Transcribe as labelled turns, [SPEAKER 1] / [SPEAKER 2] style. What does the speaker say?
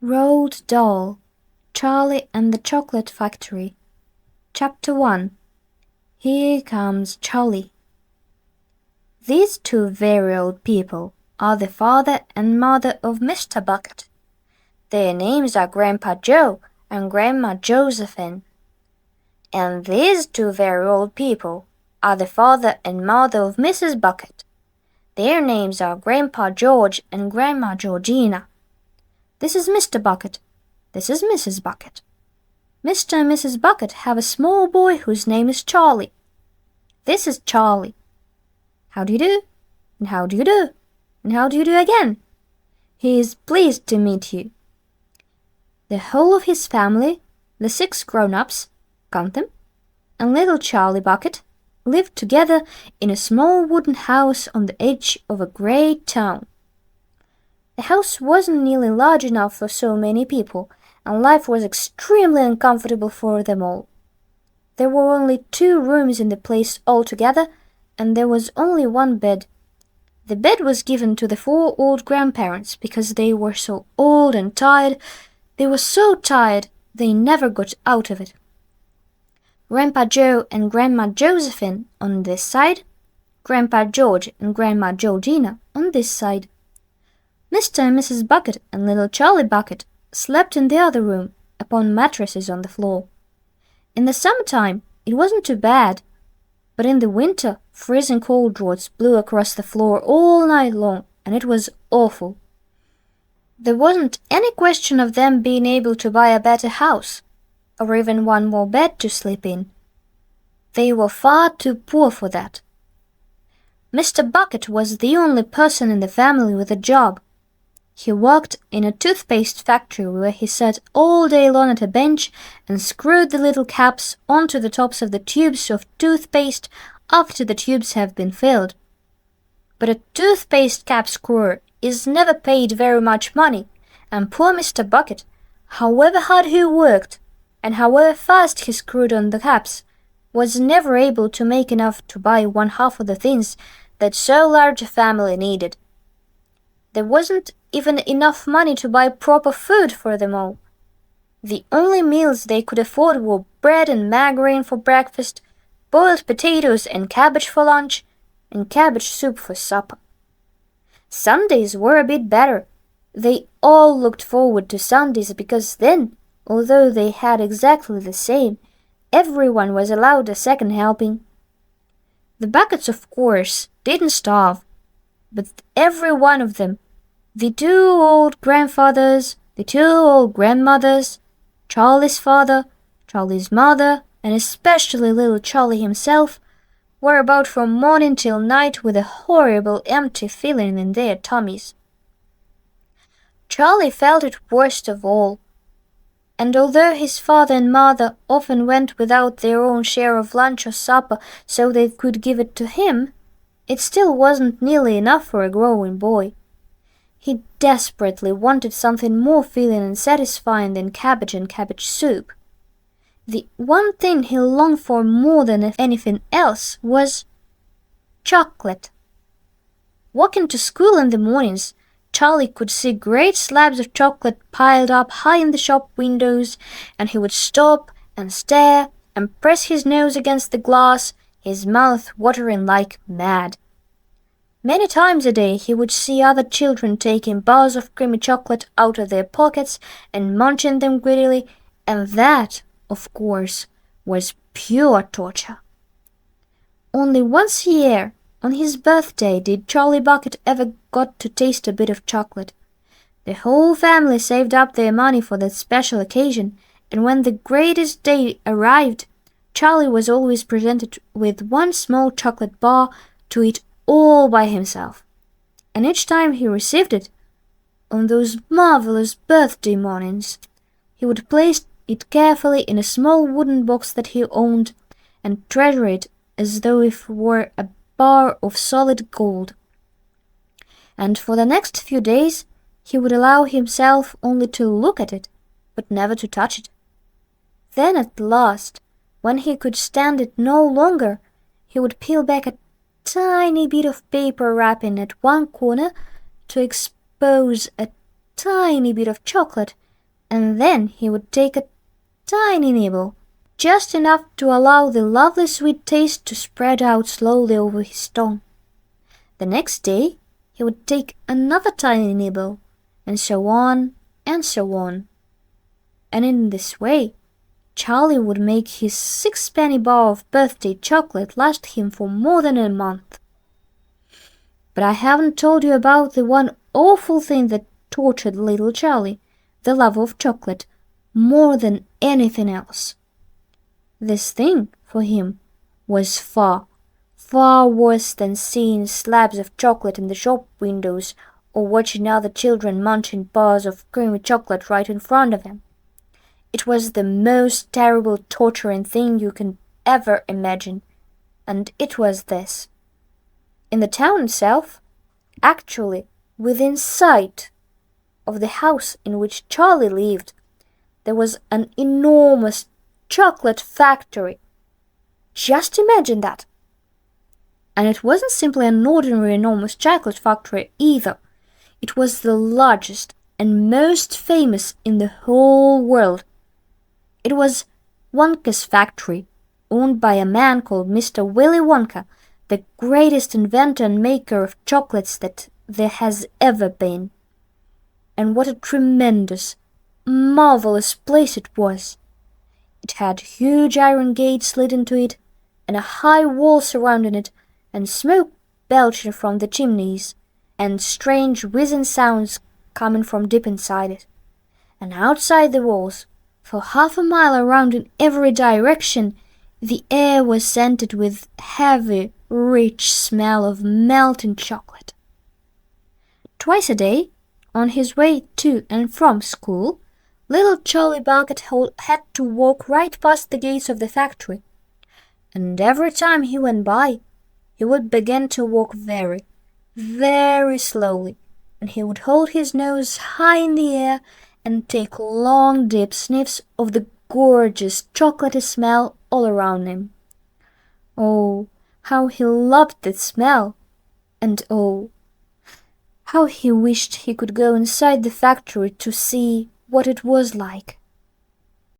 [SPEAKER 1] Roald Dahl, Charlie and the Chocolate Factory. Chapter 1. Here Comes Charlie. These two very old people are the father and mother of Mr. Bucket. Their names are Grandpa Joe and Grandma Josephine. And these two very old people are the father and mother of Mrs. Bucket. Their names are Grandpa George and Grandma Georgina. This is Mr. Bucket. This is Mrs. Bucket. Mr. and Mrs. Bucket have a small boy whose name is Charlie. This is Charlie. How do you do? And how do you do? And how do you do again? He is pleased to meet you. The whole of his family, the 6 grown-ups, count them, and little Charlie Bucket, lived together in a small wooden house on the edge of a great town. The house wasn't nearly large enough for so many people, and life was extremely uncomfortable for them all. There were only 2 rooms in the place altogether, and there was only 1 bed. The bed was given to the 4 old grandparents because they were so old and tired. They were so tired they never got out of it. Grandpa Joe and Grandma Josephine on this side, Grandpa George and Grandma Georgina on this side. Mr. and Mrs. Bucket and little Charlie Bucket slept in the other room, upon mattresses on the floor. In the summertime it wasn't too bad, but in the winter freezing cold draughts blew across the floor all night long, and it was awful. There wasn't any question of them being able to buy a better house, or even 1 more bed to sleep in. They were far too poor for that. Mr. Bucket was the only person in the family with a job. He worked in a toothpaste factory where he sat all day long at a bench and screwed the little caps onto the tops of the tubes of toothpaste after the tubes have been filled. But a toothpaste cap screwer is never paid very much money, and poor Mr. Bucket, however hard he worked, and however fast he screwed on the caps, was never able to make enough to buy 1/2 of the things that so large a family needed. There wasn't even enough money to buy proper food for them all. The only meals they could afford were bread and margarine for breakfast, boiled potatoes and cabbage for lunch, and cabbage soup for supper. Sundays were a bit better. They all looked forward to Sundays because then, although they had exactly the same, everyone was allowed a second helping. The Buckets, of course, didn't starve, but every one of them, the 2 old grandfathers, the 2 old grandmothers, Charlie's father, Charlie's mother, and especially little Charlie himself, were about from morning till night with a horrible empty feeling in their tummies. Charlie felt it worst of all, and although his father and mother often went without their own share of lunch or supper so they could give it to him, it still wasn't nearly enough for a growing boy. He desperately wanted something more filling and satisfying than cabbage and cabbage soup. The one thing he longed for more than anything else was chocolate. Walking to school in the mornings, Charlie could see great slabs of chocolate piled up high in the shop windows, and he would stop and stare and press his nose against the glass, his mouth watering like mad. Many times a day he would see other children taking bars of creamy chocolate out of their pockets and munching them greedily, and that, of course, was pure torture. Only once a year, on his birthday, did Charlie Bucket ever got to taste a bit of chocolate. The whole family saved up their money for that special occasion, and when the greatest day arrived, Charlie was always presented with 1 small chocolate bar to eat all by himself. And each time he received it, on those marvelous birthday mornings, he would place it carefully in a small wooden box that he owned and treasure it as though it were a bar of solid gold. And for the next few days he would allow himself only to look at it, but never to touch it. Then at last, when he could stand it no longer, he would peel back a tiny bit of paper wrapping at one corner to expose a tiny bit of chocolate and then he would take a tiny nibble, just enough to allow the lovely sweet taste to spread out slowly over his tongue. The next day he would take another tiny nibble, and so on and so on. And in this way, Charlie would make his sixpenny bar of birthday chocolate last him for more than a month. But I haven't told you about the one awful thing that tortured little Charlie, the love of chocolate, more than anything else. This thing, for him, was far, far worse than seeing slabs of chocolate in the shop windows or watching other children munching bars of creamy chocolate right in front of him. It was the most terrible torturing thing you can ever imagine, and it was this. In the town itself, actually within sight of the house in which Charlie lived, there was an enormous chocolate factory. Just imagine that! And it wasn't simply an ordinary enormous chocolate factory either. It was the largest and most famous in the whole world. It was Wonka's factory, owned by a man called Mr. Willy Wonka, the greatest inventor and maker of chocolates that there has ever been. And what a tremendous, marvelous place it was! It had huge iron gates leading to it, and a high wall surrounding it, and smoke belching from the chimneys, and strange whizzing sounds coming from deep inside it. And outside the walls, for half a mile around in every direction, the air was scented with heavy, rich smell of melting chocolate. Twice a day, on his way to and from school, little Charlie Bucket had to walk right past the gates of the factory. And every time he went by, he would begin to walk very, very slowly, and he would hold his nose high in the air and take long deep sniffs of the gorgeous chocolatey smell all around him. Oh, how he loved that smell! And oh, how he wished he could go inside the factory to see what it was like.